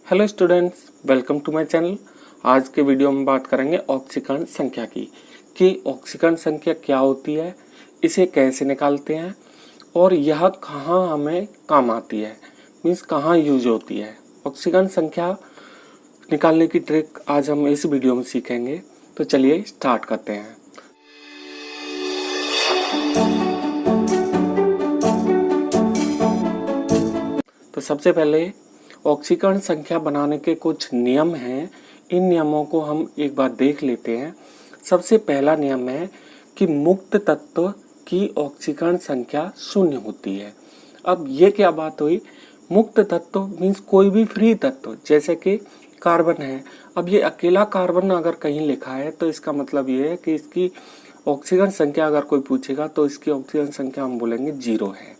Hello students, welcome to my channel. आज के video में बात करेंगे ऑक्सीकरण संख्या की कि ऑक्सीकरण संख्या क्या होती है, इसे कैसे निकालते हैं और यह कहाँ हमें काम आती है, मीन्स कहाँ यूज होती है। ऑक्सीकरण संख्या निकालने की ट्रिक आज हम इस वीडियो में सीखेंगे। तो चलिए स्टार्ट करते हैं। तो सबसे पहले ऑक्सीकरण संख्या बनाने के कुछ नियम हैं। इन नियमों को हम एक बार देख लेते हैं। सबसे पहला नियम है कि मुक्त तत्व की ऑक्सीकरण संख्या शून्य होती है। अब ये क्या बात हुई? मुक्त तत्व मीन्स कोई भी फ्री तत्व, जैसे कि कार्बन है। अब ये अकेला कार्बन अगर कहीं लिखा है तो इसका मतलब ये है कि इसकी ऑक्सीकरण संख्या अगर कोई पूछेगा तो इसकी ऑक्सीकरण संख्या हम बोलेंगे 0 है।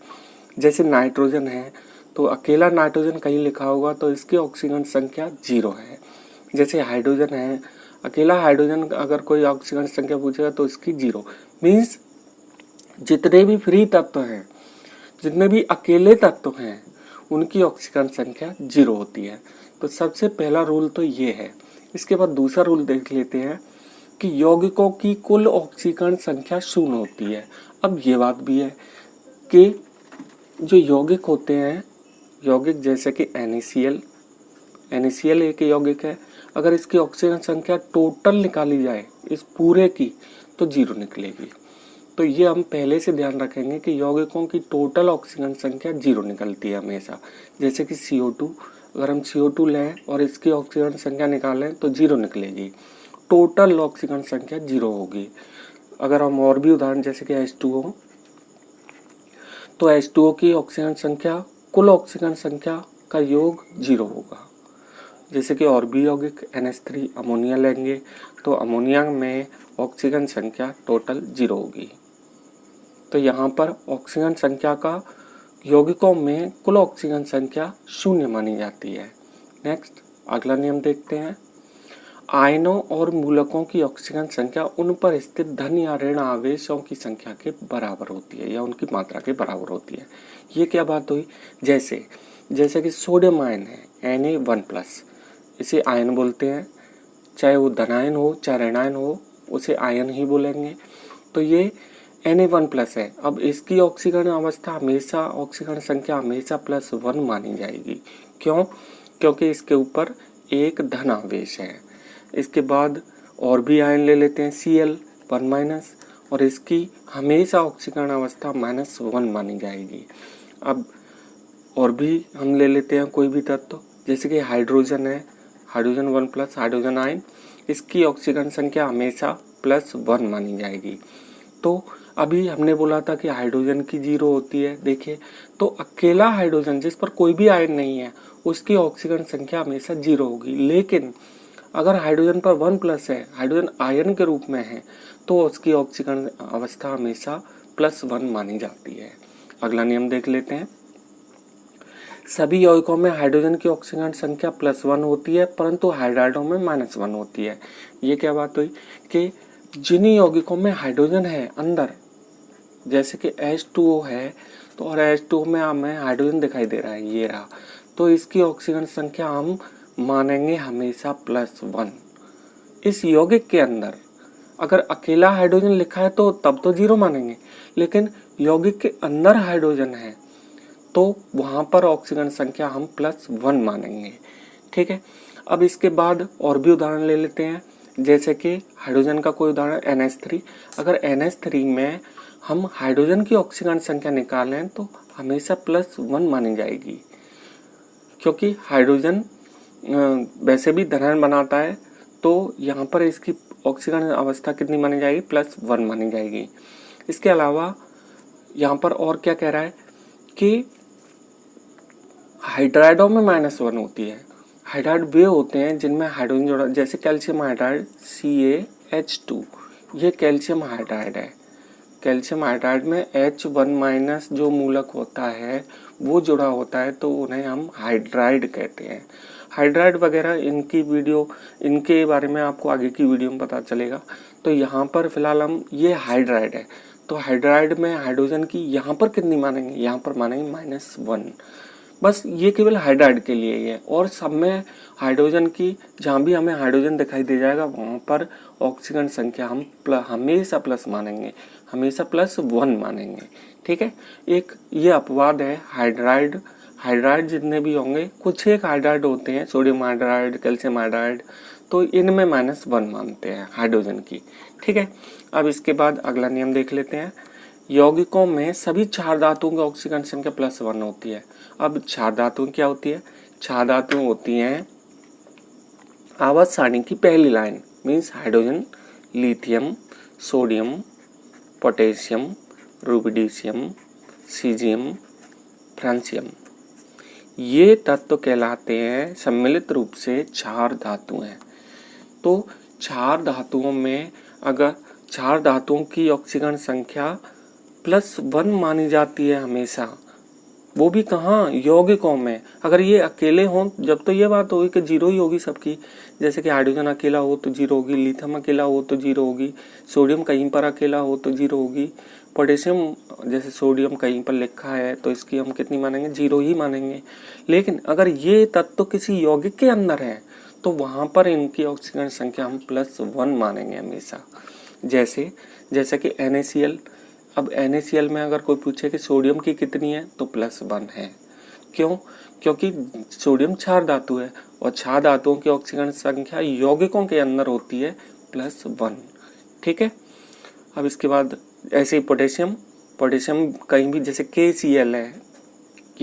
जैसे नाइट्रोजन है तो अकेला नाइट्रोजन कहीं लिखा होगा तो इसकी ऑक्सीकरण संख्या 0 है। जैसे हाइड्रोजन है, अकेला हाइड्रोजन अगर कोई ऑक्सीकरण संख्या पूछेगा तो इसकी 0। मीन्स जितने भी फ्री तत्व हैं, जितने भी अकेले तत्व हैं, उनकी ऑक्सीकरण संख्या 0 होती है। तो सबसे पहला रूल तो ये है। इसके बाद दूसरा रूल देख लेते हैं कि यौगिकों की कुल ऑक्सीकरण संख्या 0 होती है। अब ये बात भी है कि जो यौगिक होते हैं, यौगिक जैसे कि NaCl एक यौगिक है। अगर इसकी ऑक्सीजन संख्या टोटल निकाली जाए इस पूरे की तो 0 निकलेगी। तो ये हम पहले से ध्यान रखेंगे कि यौगिकों की टोटल ऑक्सीजन संख्या 0 निकलती है हमेशा। जैसे कि CO2, अगर हम CO2 लें और इसकी ऑक्सीजन संख्या निकालें तो 0 निकलेगी। टोटल ऑक्सीजन संख्या 0 होगी। अगर हम और भी उदाहरण जैसे कि H2O, तो H2O की ऑक्सीजन संख्या कुल ऑक्सीजन संख्या का योग 0 होगा। जैसे कि और भी यौगिक NH3 अमोनिया लेंगे तो अमोनिया में ऑक्सीजन संख्या टोटल 0 होगी। तो यहाँ पर ऑक्सीजन संख्या का यौगिकों में कुल ऑक्सीजन संख्या 0 मानी जाती है। नेक्स्ट अगला नियम देखते हैं। आयनों और मूलकों की ऑक्सीजन संख्या उन पर स्थित धन या ऋण आवेशों की संख्या के बराबर होती है या उनकी मात्रा के बराबर होती है। ये क्या बात हुई? जैसे कि सोडियम आयन है Na1+, इसे आयन बोलते हैं। चाहे वो धनायन हो चाहे ऋणायन हो, उसे आयन ही बोलेंगे। तो ये Na1+ है। अब इसकी ऑक्सीकरण अवस्था हमेशा, ऑक्सीकरण संख्या हमेशा +1 मानी जाएगी। क्यों? क्योंकि इसके ऊपर एक धन आवेश है। इसके बाद और भी आयन ले लेते हैं Cl1-, और इसकी हमेशा ऑक्सीकरण अवस्था -1 मानी जाएगी। अब और भी हम ले लेते हैं कोई भी तत्व, जैसे कि हाइड्रोजन है, हाइड्रोजन 1+, हाइड्रोजन आयन, इसकी ऑक्सीकरण संख्या हमेशा +1 मानी जाएगी। तो अभी हमने बोला था कि हाइड्रोजन की 0 होती है। देखिए, तो अकेला हाइड्रोजन जिस पर कोई भी आयन नहीं है उसकी ऑक्सीकरण संख्या हमेशा 0 होगी। लेकिन अगर हाइड्रोजन पर 1+ है, हाइड्रोजन आयन के रूप में है, तो उसकी ऑक्सीकरण अवस्था हमेशा +1 मानी जाती है। अगला नियम देख लेते हैं। सभी यौगिकों में हाइड्रोजन की ऑक्सीकरण संख्या +1 होती है, परंतु हाइड्राइडों में -1 होती है। ये क्या बात हुई कि जिन यौगिकों में हाइड्रोजन है अंदर, जैसे कि H2O है, तो और H2O में हमें हाइड्रोजन दिखाई दे रहा है, ये रहा, तो इसकी ऑक्सीकरण संख्या हम मानेंगे हमेशा +1। इस यौगिक के अंदर अगर अकेला हाइड्रोजन लिखा है तो तब तो 0 मानेंगे, लेकिन यौगिक के अंदर हाइड्रोजन है तो वहां पर ऑक्सीजन संख्या हम +1 मानेंगे। ठीक है। अब इसके बाद और भी उदाहरण ले लेते हैं। जैसे कि हाइड्रोजन का कोई उदाहरण NH3, अगर NH3 में हम हाइड्रोजन की ऑक्सीजन संख्या निकालें तो हमेशा +1 मानी जाएगी, क्योंकि हाइड्रोजन वैसे भी धनायन बनाता है। तो यहाँ पर इसकी ऑक्सीकरण अवस्था कितनी मानी जाएगी? +1 मानी जाएगी। इसके अलावा यहाँ पर और क्या कह रहा है कि हाइड्राइडों में -1 होती है। हाइड्राइड वे होते हैं जिनमें हाइड्रोजन जोड़ा, जैसे कैल्शियम हाइड्राइड CaH2, ये कैल्शियम हाइड्राइड है। कैल्शियम हाइड्राइड में H1- जो मूलक होता है वो जुड़ा होता है, तो उन्हें हम हाइड्राइड कहते हैं। हाइड्राइड वगैरह इनकी वीडियो, इनके बारे में आपको आगे की वीडियो में पता चलेगा। तो यहाँ पर फिलहाल हम, ये हाइड्राइड है, तो हाइड्राइड में हाइड्रोजन की यहाँ पर कितनी मानेंगे? यहाँ पर मानेंगे -1। बस ये केवल हाइड्राइड के लिए ही है, और सब में हाइड्रोजन की जहाँ भी हमें हाइड्रोजन दिखाई दे जाएगा वहाँ पर ऑक्सीजन संख्या हम हमेशा प्लस मानेंगे, हमेशा +1 मानेंगे। ठीक है, एक ये अपवाद है हाइड्राइड। हाइड्राइड जितने भी होंगे, कुछ एक हाइड्राइड होते हैं, सोडियम हाइड्राइड, कैल्शियम हाइड्राइड, तो इनमें -1 मानते हैं हाइड्रोजन की। ठीक है, अब इसके बाद अगला नियम देख लेते हैं। यौगिकों में सभी क्षार धातुओं की ऑक्सीजन संख्या +1 होती है। अब क्षार धातुएं क्या होती है? क्षार धातुएं होती हैं आवर्त सारणी की पहली line, means hydrogen, lithium, sodium, potassium, rubidium, caesium, francium. ये तत्व कहलाते हैं सम्मिलित रूप से क्षार धातुएं। तो क्षार धातुओं में अगर क्षार धातुओं की ऑक्सीजन संख्या +1 मानी जाती है हमेशा, वो भी कहाँ? यौगिकों में। अगर ये अकेले हों जब तो ये बात होगी कि 0 ही होगी सबकी, जैसे कि हाइड्रोजन अकेला हो तो 0 होगी, लिथियम अकेला हो तो 0 होगी, सोडियम कहीं पर अकेला हो तो 0 होगी, पोटेशियम जैसे सोडियम कहीं पर लिखा है तो इसकी हम कितनी मानेंगे? 0 ही मानेंगे। लेकिन अगर ये तत्व किसी यौगिक के अंदर है तो वहाँ पर इनकी ऑक्सीजन संख्या हम +1 मानेंगे हमेशा। जैसे कि NaCl। अब NaCl में अगर कोई पूछे कि सोडियम की कितनी है तो +1 है। क्यों? क्योंकि सोडियम क्षार धातु है और क्षार धातुओं की ऑक्सीजन संख्या यौगिकों के अंदर होती है +1। ठीक है, अब इसके बाद ऐसे ही पोटेशियम कहीं भी, जैसे KCl है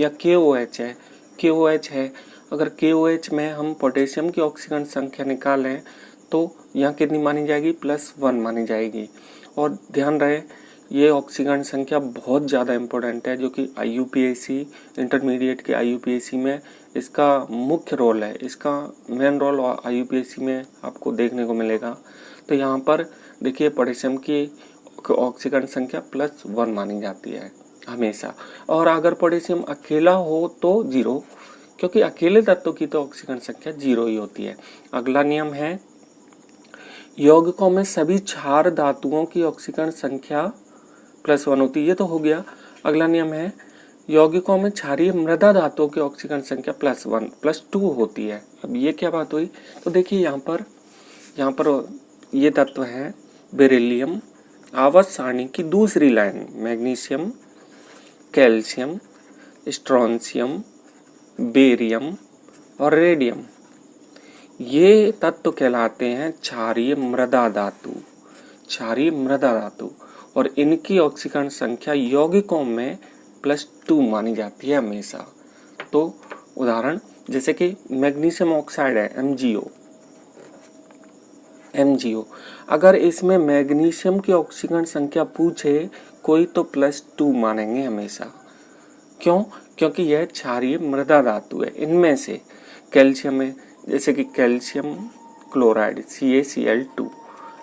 या KOH है, KOH है, अगर KOH में हम पोटेशियम की ऑक्सीजन संख्या निकालें तो यहाँ कितनी मानी जाएगी? +1 मानी जाएगी। और ध्यान रहे ये ऑक्सीजन संख्या बहुत ज़्यादा इम्पोर्टेंट है, जो कि IUPAC इंटरमीडिएट के IUPAC में इसका मुख्य रोल है, इसका मेन रोल IUPAC में आपको देखने को मिलेगा। तो यहाँ पर देखिए पोटेशियम की ऑक्सीजन संख्या +1 मानी जाती है हमेशा। और अगर पोटेशियम अकेला हो तो 0, क्योंकि अकेले तत्व की तो ऑक्सीजन संख्या 0 ही होती है। अगला नियम है यौगिकों में सभी क्षार धातुओं की ऑक्सीजन संख्या +1 होती है। ये तो हो गया। अगला नियम है यौगिकों में क्षारीय मृदा धातुओं की ऑक्सीजन संख्या +1 +2 होती है। अब ये क्या बात हुई? तो देखिए यहाँ पर ये तत्व है बेरिलियम, आवर्त सारणी की दूसरी line, magnesium, calcium, strontium, barium और रेडियम। ये तत्व कहलाते हैं क्षारीय मृदा धातु, क्षारीय मृदा धातु, और इनकी ऑक्सीजन संख्या यौगिकों में +2 मानी जाती है हमेशा। तो उदाहरण जैसे कि मैग्नीशियम ऑक्साइड है MgO, अगर इसमें मैग्नीशियम की ऑक्सीजन संख्या पूछे कोई तो +2 मानेंगे हमेशा। क्यों? क्योंकि यह क्षारीय मृदा धातु है। इनमें से कैल्शियम है, जैसे कि कैल्शियम क्लोराइड CaCl2,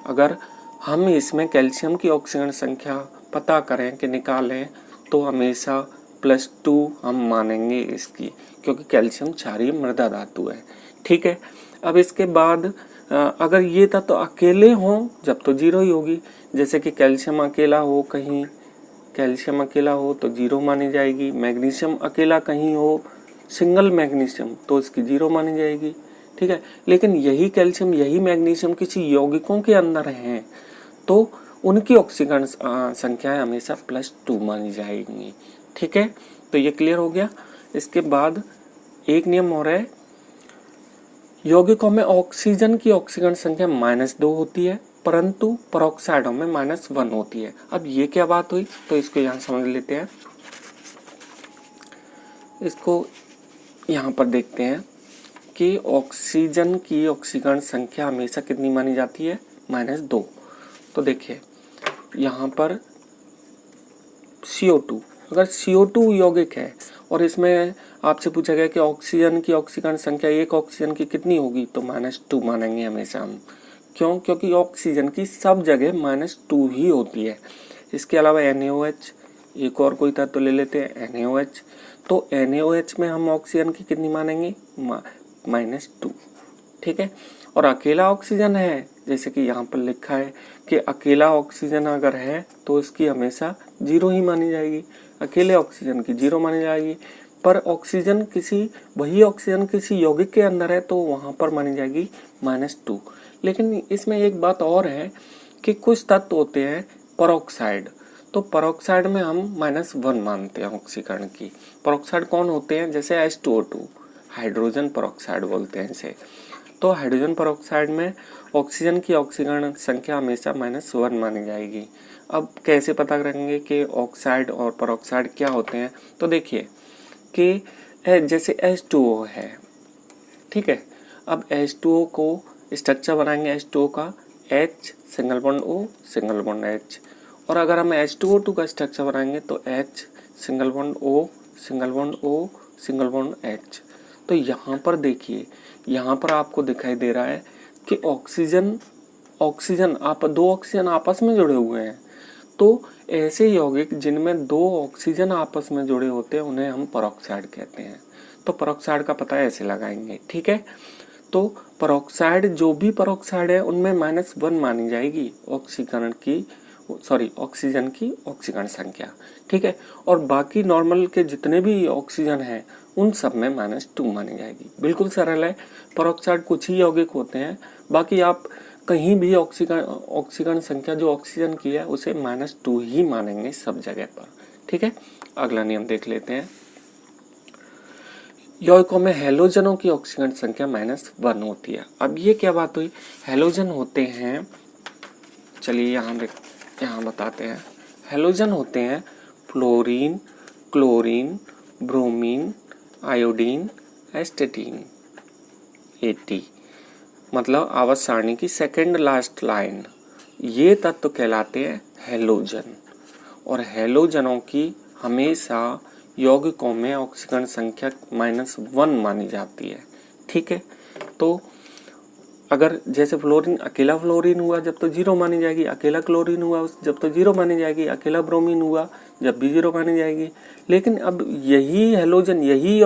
अगर हम इसमें कैल्शियम की ऑक्सीजन संख्या पता करें कि निकालें तो हमेशा +2 हम मानेंगे इसकी, क्योंकि कैल्शियम क्षारीय मृदा धातु है। ठीक है, अब इसके बाद अगर ये तत्व अकेले हों जब तो 0 ही होगी, जैसे कि कैल्शियम अकेला हो कहीं, कैल्शियम अकेला हो तो 0 मानी जाएगी। मैग्नीशियम अकेला कहीं हो, सिंगल मैग्नीशियम, तो इसकी 0 मानी जाएगी। ठीक है, लेकिन यही कैल्शियम यही मैग्नीशियम किसी यौगिकों के अंदर हैं तो उनकी ऑक्सीजन संख्याएं हमेशा +2 मानी जाएंगी। ठीक है, तो ये क्लियर हो गया। इसके बाद एक नियम और है, यौगिकों में ऑक्सीजन की ऑक्सीजन संख्या -2 होती है, परंतु परऑक्साइडों में -1 होती है। अब ये क्या बात हुई? तो इसको यहाँ समझ लेते हैं। इसको यहाँ पर देखते हैं कि ऑक्सीजन की ऑक्सीजन संख्या हमेशा कितनी मानी जाती है? -2। तो देखिए यहाँ पर CO2, अगर CO2 यौगिक है और इसमें आपसे पूछा गया कि ऑक्सीजन की ऑक्सीजन संख्या एक ऑक्सीजन की कितनी होगी, तो -2 मानेंगे हमेशा हम। क्यों? क्योंकि ऑक्सीजन की सब जगह -2 ही होती है। इसके अलावा NaOH, एक और कोई तत्व ले लेते हैं NaOH, तो NaOH में हम ऑक्सीजन की कितनी मानेंगे? -2। ठीक है, और अकेला ऑक्सीजन है, जैसे कि यहाँ पर लिखा है कि अकेला ऑक्सीजन अगर है तो इसकी हमेशा 0 ही मानी जाएगी, अकेले ऑक्सीजन की 0 मानी जाएगी। पर ऑक्सीजन वही ऑक्सीजन किसी यौगिक के अंदर है तो वहाँ पर मानी जाएगी -2। लेकिन इसमें एक बात और है कि कुछ तत्व होते हैं परऑक्साइड, तो परऑक्साइड में हम -1 मानते हैं ऑक्सीकरण की। परऑक्साइड कौन होते हैं? जैसे H2O2, हाइड्रोजन परऑक्साइड बोलते हैं इसे। तो हाइड्रोजन परऑक्साइड में ऑक्सीजन की ऑक्सीकरण संख्या हमेशा -1 मानी जाएगी। अब कैसे पता करेंगे कि ऑक्साइड और परऑक्साइड क्या होते हैं? तो देखिए कि जैसे H2O है, ठीक है। अब H2O को स्ट्रक्चर बनाएंगे H2O का, H single bond O single bond H। और अगर हम H2O2 का स्ट्रक्चर बनाएंगे तो H single bond O single bond O single bond H। तो यहाँ पर देखिए, यहाँ पर आपको दिखाई दे रहा है कि दो ऑक्सीजन आपस में जुड़े हुए हैं। तो ऐसे यौगिक जिनमें 2 ऑक्सीजन आपस में जुड़े होते हैं उन्हें हम परऑक्साइड कहते हैं। तो परऑक्साइड का पता ऐसे लगाएंगे, ठीक है। तो परऑक्साइड, जो भी परऑक्साइड है उनमें -1 मानी जाएगी ऑक्सीजन की ऑक्सीकरण संख्या, ठीक है। और बाकी नॉर्मल के जितने भी ऑक्सीजन हैं उन सब में -2 मानी जाएगी। बिल्कुल सरल है। परऑक्साइड कुछ ही यौगिक होते हैं, बाकी आप कहीं भी ऑक्सीकरण संख्या जो ऑक्सीजन की है उसे -2 ही मानेंगे सब जगह पर, ठीक है। अगला नियम देख लेते हैं। यौगिकों में हैलोजनों की ऑक्सीकरण संख्या -1 होती है। अब ये क्या बात हुई? हैलोजन होते हैं, चलिए यहाँ बताते हैं। हैलोजन होते हैं fluorine, chlorine, bromine, iodine, एस्टेटीन, AT, मतलब आवर्त सारणी की सेकंड लास्ट लाइन। ये तत्व कहलाते हैं हैलोजन। और हैलोजनों की हमेशा यौगिकों में ऑक्सीकरण संख्या -1 मानी जाती है, ठीक है। तो अगर जैसे फ्लोरीन, अकेला फ्लोरीन हुआ जब तो 0 मानी जाएगी, अकेला क्लोरीन हुआ जब तो 0 मानी जाएगी, अकेला ब्रोमीन हुआ जब भी 0 मानी जाएगी। लेकिन अब यही हैलोजन, यही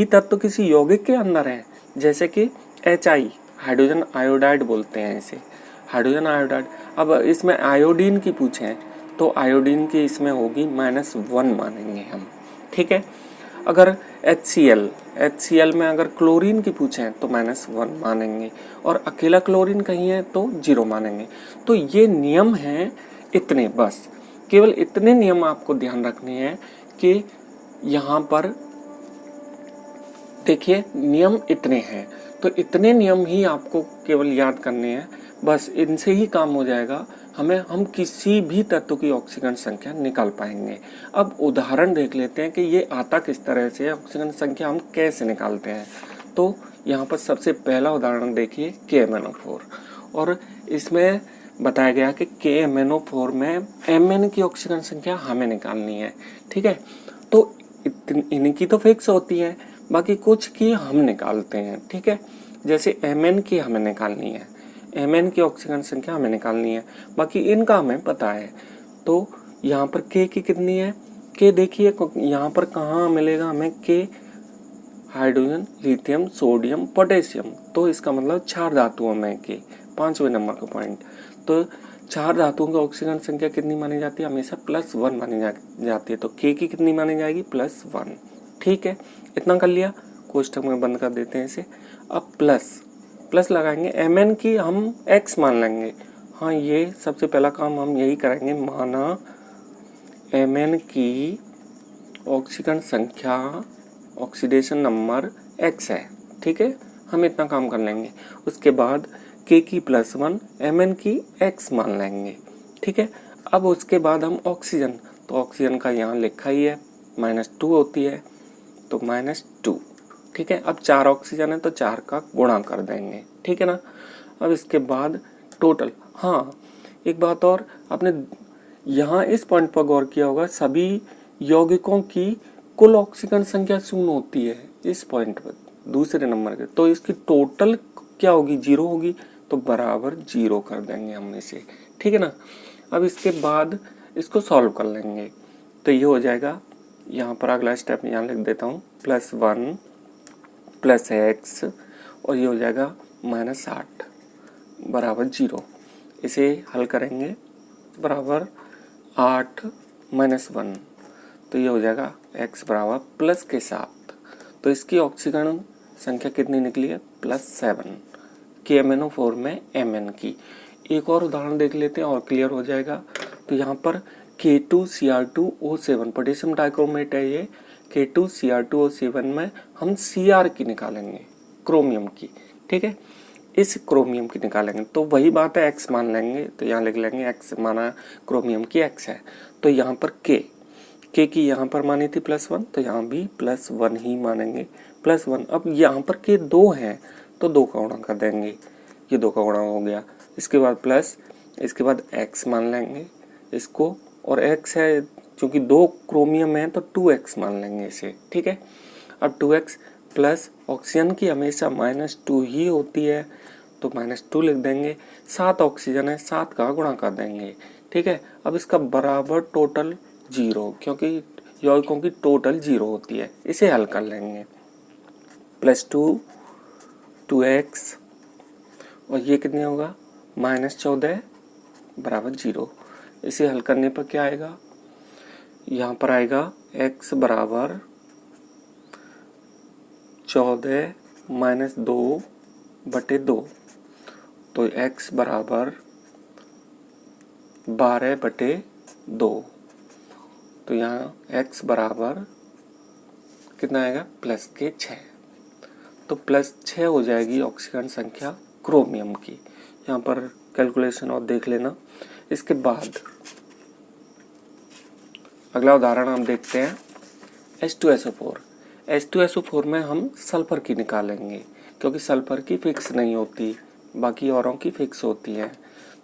तत्व किसी यौगिक के अंदर है, जैसे कि HI, हाइड्रोजन आयोडाइड बोलते हैं इसे, हाइड्रोजन आयोडाइड। अब इसमें आयोडीन की पूछें तो आयोडीन की इसमें होगी -1 मानेंगे हम, ठीक है। अगर HCl में अगर क्लोरीन की पूछें तो -1 मानेंगे, और अकेला क्लोरीन कहीं है तो 0 मानेंगे। तो ये नियम हैं इतने, बस केवल इतने नियम आपको ध्यान रखने हैं कि यहाँ पर देखिए नियम इतने हैं, तो इतने नियम ही आपको केवल याद करने हैं, बस इनसे ही काम हो जाएगा। हम किसी भी तत्व की ऑक्सीकरण संख्या निकाल पाएंगे। अब उदाहरण देख लेते हैं कि ये आता किस तरह से है, ऑक्सीकरण संख्या हम कैसे निकालते हैं। तो यहाँ पर सबसे पहला उदाहरण देखिए KMnO4, और इसमें बताया गया कि KMnO4 में Mn की ऑक्सीकरण संख्या हमें निकालनी है, ठीक है। तो इनकी तो फिक्स होती है, बाकी कुछ की हम निकालते हैं, ठीक है। जैसे Mn की हमें निकालनी है, Mn की ऑक्सीकरण संख्या हमें निकालनी है, बाकी इनका हमें पता है। तो यहाँ पर K की कितनी है? K देखिए यहाँ पर कहाँ मिलेगा हमें K, hydrogen, lithium, sodium, potassium. तो इसका मतलब 4 धातुओं में K, 5वें नंबर का पॉइंट। तो 4 धातुओं की ऑक्सीकरण संख्या कितनी मानी जाती है? हमेशा +1 मानी जाती है। तो K की कितनी मानी जाएगी? +1, ठीक है। इतना कर लिया, कोष्ठक में बंद कर देते हैं इसे। अब प्लस लगाएंगे, Mn की हम X मान लेंगे। हाँ, ये सबसे पहला काम हम यही करेंगे, माना Mn की ऑक्सीकरण संख्या, ऑक्सीडेशन नंबर X है, ठीक है। हम इतना काम कर लेंगे। उसके बाद K की +1, Mn की X मान लेंगे, ठीक है। अब उसके बाद हम ऑक्सीजन, तो ऑक्सीजन का यहाँ लिखा ही है, -2 होती है, तो -2, ठीक है। अब 4 ऑक्सीजन है तो 4 का गुणा कर देंगे, ठीक है ना। अब इसके बाद टोटल, हाँ एक बात और, आपने यहाँ इस पॉइंट पर गौर किया होगा, सभी यौगिकों की कुल ऑक्सीकरण संख्या 0 होती है इस पॉइंट पर, दूसरे नंबर के। तो इसकी टोटल क्या होगी? 0 होगी, तो बराबर 0 कर देंगे हम इसे, ठीक है ना। अब इसके बाद इसको सॉल्व कर लेंगे, तो ये हो जाएगा, यहाँ पर अगला स्टेप यहाँ लिख देता हूँ, +1 + X, और ये हो जाएगा -8 बराबर 0। इसे हल करेंगे, बराबर 8 - 1, तो ये हो जाएगा x बराबर प्लस के साथ, तो इसकी ऑक्सीकरण संख्या कितनी निकली है +7 KMnO4 में Mn की। एक और उदाहरण देख लेते हैं और क्लियर हो जाएगा। तो यहाँ पर K2Cr2O7 पोटेशियम डाइक्रोमेट है ये, K2Cr2O7 में हम Cr की निकालेंगे, क्रोमियम की, ठीक है, इस क्रोमियम की निकालेंगे। तो वही बात है, x मान लेंगे, तो यहाँ लिख लेंगे x माना क्रोमियम की x है। तो यहाँ पर k की यहाँ पर मानी थी +1, तो यहाँ भी +1 ही मानेंगे, +1। अब यहाँ पर k 2 है तो 2 का गुणा कर देंगे, ये 2 का गुणा हो गया। इसके बाद प्लस, इसके बाद x मान लेंगे इसको, और x है क्योंकि 2 क्रोमियम है तो 2x मान लेंगे इसे, ठीक है। अब 2x प्लस ऑक्सीजन की हमेशा -2 ही होती है तो -2 लिख देंगे। 7 ऑक्सीजन है, 7 का गुणा कर देंगे, ठीक है। अब इसका बराबर टोटल 0, क्योंकि यौगिकों की टोटल 0 होती है। इसे हल कर लेंगे, +2 2x और ये कितने होगा -14 बराबर 0। इसे हल करने पर क्या आएगा, यहाँ पर आएगा x बराबर 14 - 2/2, तो x बराबर 12/2। तो यहाँ x बराबर कितना आएगा +6। तो +6 हो जाएगी ऑक्सीकरण संख्या क्रोमियम की। यहाँ पर कैलकुलेशन और देख लेना। इसके बाद अगला उदाहरण हम देखते हैं H2SO4। H2SO4 में हम सल्फर की निकालेंगे, क्योंकि सल्फर की फिक्स नहीं होती, बाकी औरों की फिक्स होती है।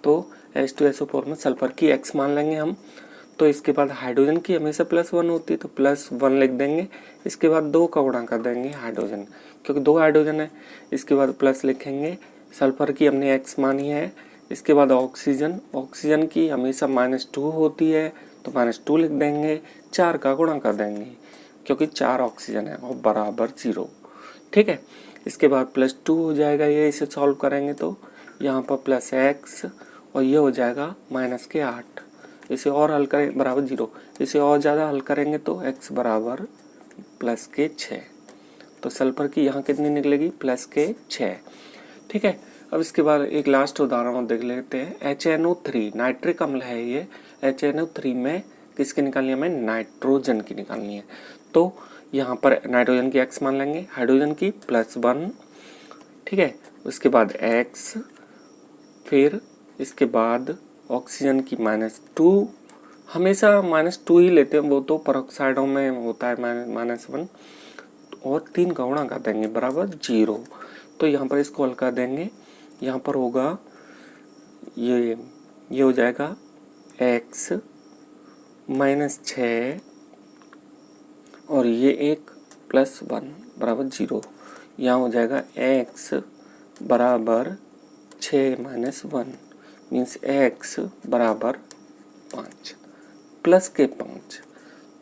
तो H2SO4 में सल्फर की x मान लेंगे हम। तो इसके बाद हाइड्रोजन की हमेशा +1 होती है तो +1 लिख देंगे। इसके बाद 2 का गुणा कर देंगे हाइड्रोजन, क्योंकि 2 हाइड्रोजन है। इसके बाद प्लस लिखेंगे, सल्फर की हमने x मानी है। इसके बाद ऑक्सीजन की हमेशा -2 होती है तो -2 लिख देंगे। 4 का गुणा कर देंगे, क्योंकि 4 ऑक्सीजन है, और बराबर 0, ठीक है। इसके बाद +2 हो जाएगा, ये इसे सॉल्व करेंगे तो यहाँ पर +x और ये हो जाएगा -8। इसे और हल करें बराबर 0, इसे और ज़्यादा हल करेंगे तो x बराबर +6। तो सल्फर की यहाँ कितनी निकलेगी +6, ठीक है। अब इसके बाद एक लास्ट उदाहरण देख लेते हैं। HNO3 नाइट्रिक अम्ल है ये। HNO3 में किसकी निकालनी है, हमें नाइट्रोजन की निकालनी है। तो यहाँ पर नाइट्रोजन की x मान लेंगे, हाइड्रोजन की +1, ठीक है। उसके बाद x, फिर इसके बाद ऑक्सीजन की -2, हमेशा -2 ही लेते हैं, वो तो परऑक्साइडों में होता है -1, और 3 का गुणा कर देंगे बराबर 0। तो यहाँ पर इसको हल कर देंगे। यहाँ पर होगा ये हो जाएगा x -6 और ये एक +1 बराबर 0। यहाँ हो जाएगा x बराबर 6 - 1 मीन्स x बराबर 5 +5।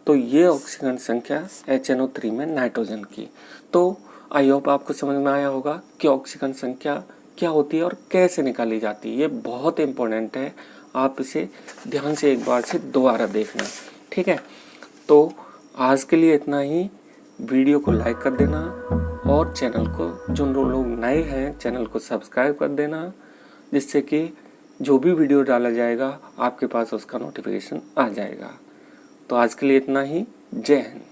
तो ये ऑक्सीकरण संख्या HNO3 में नाइट्रोजन की। तो आई होप आपको समझ में आया होगा कि ऑक्सीकरण संख्या क्या होती है और कैसे निकाली जाती है। ये बहुत इंपॉर्टेंट है, आप इसे ध्यान से एक बार से दोबारा देखना, ठीक है। तो आज के लिए इतना ही। वीडियो को लाइक कर देना और चैनल को, जो लोग नए हैं, चैनल को सब्सक्राइब कर देना, जिससे कि जो भी वीडियो डाला जाएगा आपके पास उसका नोटिफिकेशन आ जाएगा। तो आज के लिए इतना ही। जय हिंद।